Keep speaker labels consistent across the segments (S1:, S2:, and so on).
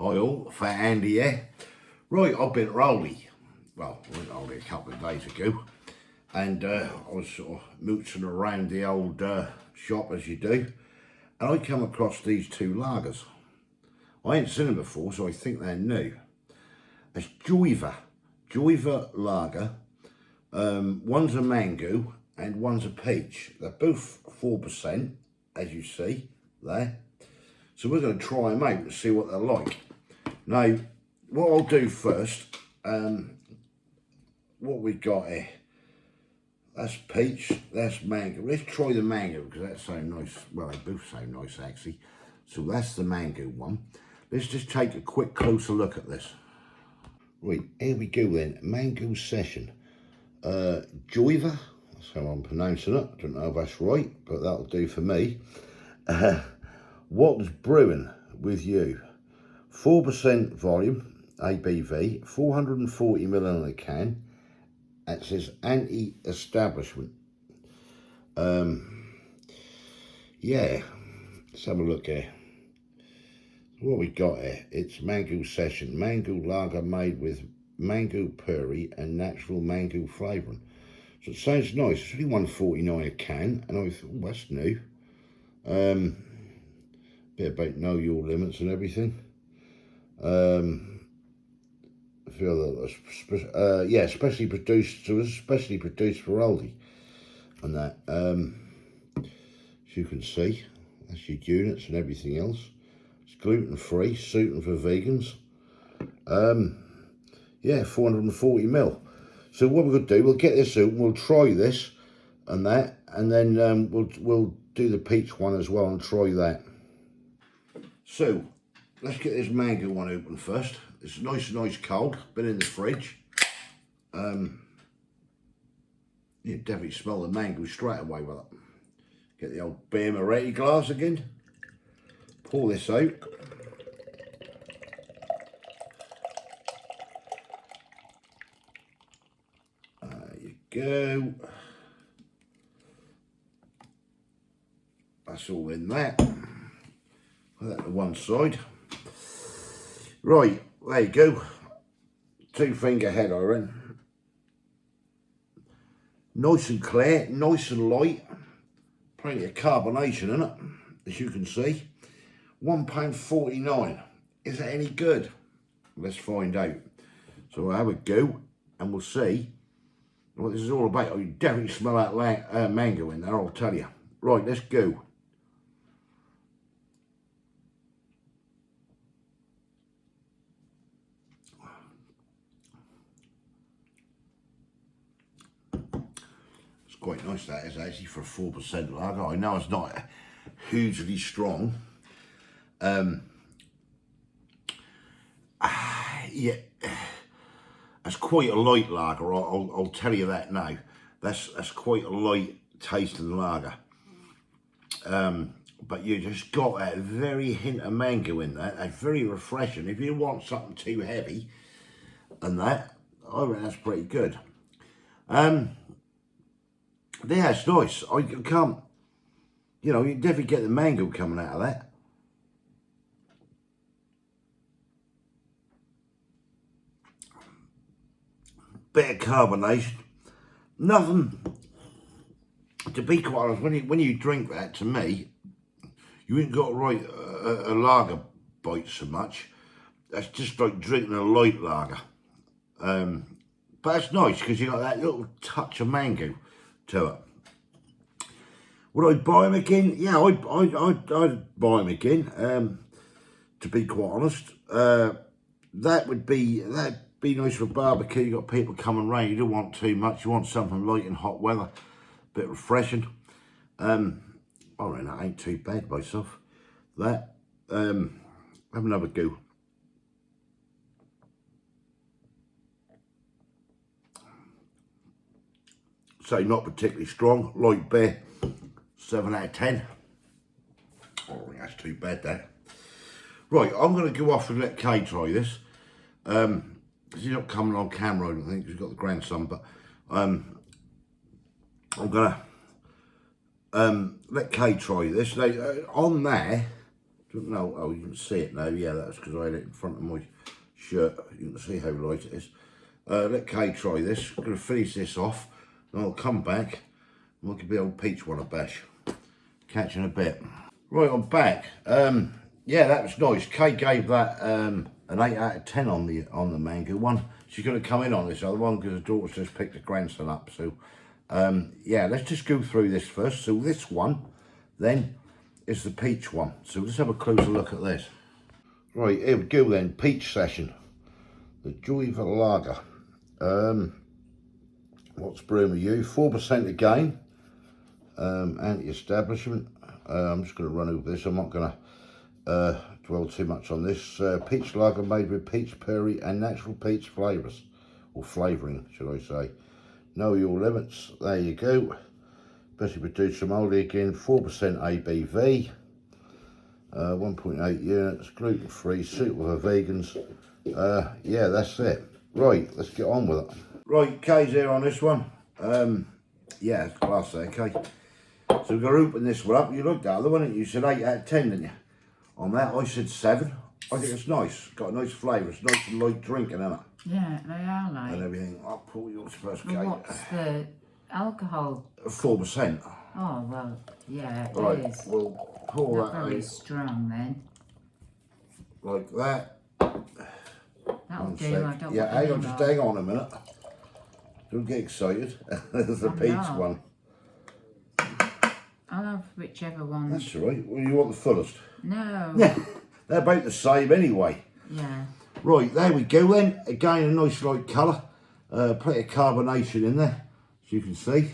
S1: Hi all, Fat Andy here. Right, I've been at Aldi. Well, I went to Aldi a couple of days ago, and I was sort of mooching around the old shop as you do, and I come across these two lagers. I ain't seen them before, so I think they're new. It's Joyva lager. One's a mango and one's a peach. They're both 4%, as you see there. So we're going to try them out and see what they're like. Now, what I'll do first, what we got here, that's peach, that's mango. Let's try the mango because that sounds nice. Well, they both sound nice actually. So that's the mango one. Let's just take a quick closer look at this. Right, here we go then, mango session. Joyva, that's how I'm pronouncing it. I don't know if that's right, but that'll do for me. What's brewing with you? 4% volume, ABV, 440ml in a can. It says anti-establishment. Yeah, let's have a look here. What we got here? It's mango session, mango lager made with mango puree and natural mango flavouring. So it sounds nice. It's only $1.49 a can, and I thought, oh, that's new. Bit about know your limits and everything. I feel that yeah, especially produced. So it's especially produced for Aldi, and that. As you can see, that's your units and everything else. It's gluten free, suiting for vegans. Yeah, 440ml. So what we're going to do, we'll get this out, and we'll try this and that, and then we'll do the peach one as well and try that. So let's get this mango one open first. It's nice cold, been in the fridge. You definitely smell the mango straight away with it. Get the old Beer Moretti glass again. Pour this out. There you go. That's all in there. Put that to one side. Right, there you go. 2 finger head, I reckon. Nice and clear, nice and light. Plenty of carbonation in it, as you can see. £1.49. Is that any good? Let's find out. So we'll have a go and we'll see what this is all about. Oh, you definitely smell that mango in there, I'll tell you. Right, let's go. Quite nice that is actually for a 4% lager. I know it's not hugely strong. Yeah, that's quite a light lager. I'll tell you that now. That's quite a light tasting lager. But you just got that very hint of mango in there. That's very refreshing. If you want something too heavy, and that, I reckon that's pretty good. Yeah, it's nice. I can't, you know, you definitely get the mango coming out of that. Bit of carbonation. Nothing, to be quite honest, when you drink that, to me, you ain't got right a lager bite so much. That's just like drinking a light lager. But it's nice because you got that little touch of mango to it. Would I buy them again? Yeah, I'd buy them again. To be quite honest, that'd be nice for a barbecue. You got people coming round. You don't want too much. You want something light in hot weather, a bit refreshing. I reckon that ain't too bad myself. That have another go. So not particularly strong, light beer, 7 out of 10. I don't think that's too bad that. Right, I'm going to go off and let Kay try this. He's not coming on camera, I don't think, 'cause he's got the grandson, but I'm going to let Kay try this. Now, on there, No, oh, you can see it now. Yeah, that's because I had it in front of my shirt. You can see how light it is. Let Kay try this. I'm going to finish this off, and I'll come back and we'll give the old peach one a bash. Catch in a bit. Right, I'm back. Yeah, that was nice. Kay gave that an 8 out of 10 on the mango one. She's going to come in on this other one because her daughter's just picked her grandson up. So, yeah, let's just go through this first. So this one, then, is the peach one. So let's have a closer look at this. Right, here we go then. Peach session. The Joy of a Lager. What's brewing with you? 4% again. Anti-establishment. I'm just going to run over this. I'm not going to dwell too much on this. Peach lager made with peach puree and natural peach flavours, or flavouring, should I say. Know your limits. There you go. Especially produced from Aldi again. 4% ABV. 1.8 units. Gluten free. Suitable for vegans. Yeah, that's it. Right, let's get on with it. Right, Kay's here on this one. Yeah, it's class there, Kay. So we're going to open this one up. You looked at the other one and you said 8 out of 10, didn't you? On that, I said 7. I think it's nice. Got a nice flavour. It's nice and light drinking, isn't it?
S2: Yeah, they are like.
S1: And everything. I'll pull yours first, Kay.
S2: What's the alcohol?
S1: 4%.
S2: Oh, well, yeah, it
S1: right,
S2: is.
S1: We'll pour
S2: Not
S1: that
S2: very
S1: out.
S2: Strong then.
S1: Like that.
S2: That'll
S1: One
S2: do.
S1: sec.
S2: I don't
S1: Yeah,
S2: want
S1: hang
S2: any
S1: on, just
S2: more.
S1: hang on a minute. Don't get excited. There's the peach
S2: not.
S1: one.
S2: I'll have whichever one.
S1: That's all right. Well, you want the fullest?
S2: No.
S1: Yeah, they're about the same anyway.
S2: Yeah.
S1: Right, there we go then. Again, a nice light colour. Plenty of carbonation in there, as you can see.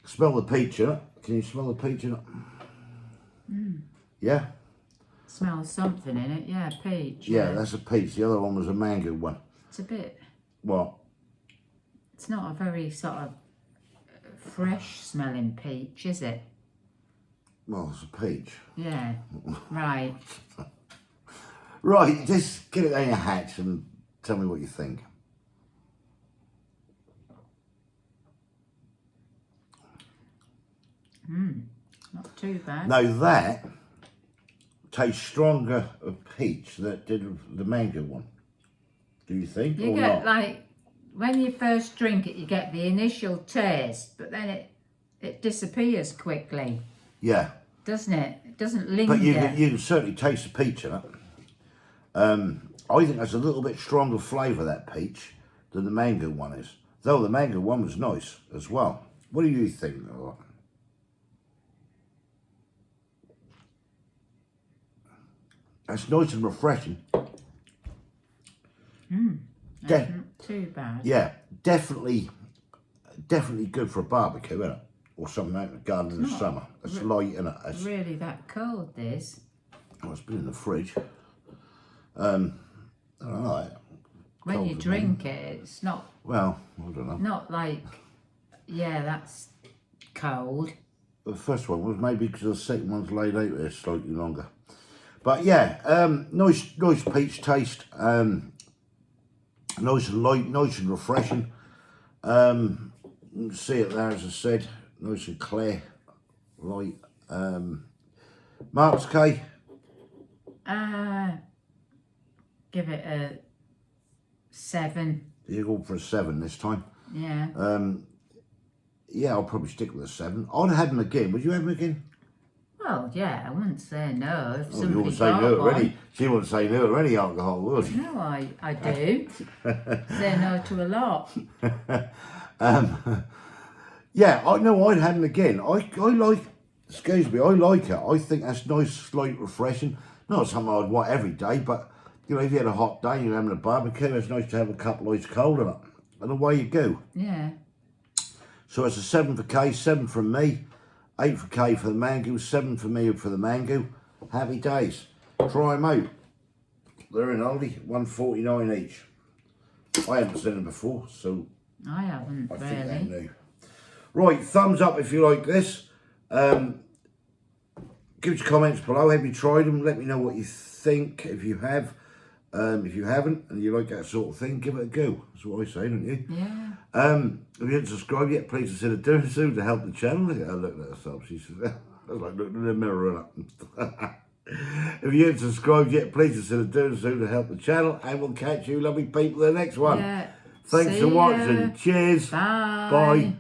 S1: Smell the peach in it. Can you smell the peach in it? Yeah?
S2: Smells something in it. Yeah, peach.
S1: Yeah, that's a peach. The other one was a mango one.
S2: It's a bit.
S1: What?
S2: It's not a very sort of fresh smelling peach, is it?
S1: Well, it's a peach.
S2: Yeah. Right.
S1: Right, just get it in your hatch and tell me what you think.
S2: Not too bad.
S1: Now that tastes stronger of peach than it did of the mango one. Do you think?
S2: You
S1: or
S2: get
S1: not?
S2: like, when you first drink it, you get the initial taste, but then it disappears quickly,
S1: Yeah.
S2: doesn't it? It doesn't linger.
S1: But you can certainly taste the peach in it. I think that's a little bit stronger flavour, that peach, than the mango one is. Though the mango one was nice as well. What do you think? That's nice and refreshing.
S2: That's not too bad.
S1: Yeah, definitely good for a barbecue, isn't it? Or something out in the garden in the summer. It's light, isn't it? It's,
S2: Really that cold, this?
S1: oh, it's been in the fridge. I don't know.
S2: When
S1: Cold
S2: you
S1: as
S2: drink it, it's not
S1: Well, I don't know.
S2: not like, yeah, that's cold.
S1: The first one was maybe because the second one's laid out there slightly longer. But yeah, nice peach taste. Nice and light, nice and refreshing. You can see it there, as I said, nice and clear, light. Marks, Kay?
S2: Give it a 7.
S1: You go for a 7 this time.
S2: Yeah.
S1: Yeah, I'll probably stick with a 7. I'd have them again. Would you have them again?
S2: Well, yeah, I wouldn't say no if
S1: Oh, you
S2: somebody
S1: wouldn't say
S2: bought
S1: no to
S2: one.
S1: any. She wouldn't say no to any alcohol, would she?
S2: No, I do. Say no to a lot.
S1: Yeah, I know I'd have them again. I like, excuse me, I like it. I think that's nice, slight refreshing. Not something I'd want every day, but you know, if you had a hot day and you're having a barbecue, it's nice to have a couple of ice cold in it. And away you go.
S2: Yeah.
S1: So it's a 7 for Kay, 7 from me, 8 for Kay for the mango, 7 for me for the mango. Happy days. Try them out. They're in Aldi, $1.49 each. I haven't seen them before, so
S2: I haven't
S1: I think they're
S2: really.
S1: new. Right, thumbs up if you like this. Give us your comments below. Have you tried them? Let me know what you think if you have. If you haven't and you like that sort of thing, give it a go. That's what I say, don't you?
S2: Yeah.
S1: If you haven't subscribed yet, please consider doing so to help the channel. Look at her looking at herself. She says, That's like looking in the mirror, innit? If you haven't subscribed yet, please consider doing so to help the channel, and we'll catch you lovely people in the next one.
S2: Yeah.
S1: Thanks
S2: See
S1: for
S2: ya.
S1: watching. Cheers.
S2: Bye.
S1: Bye.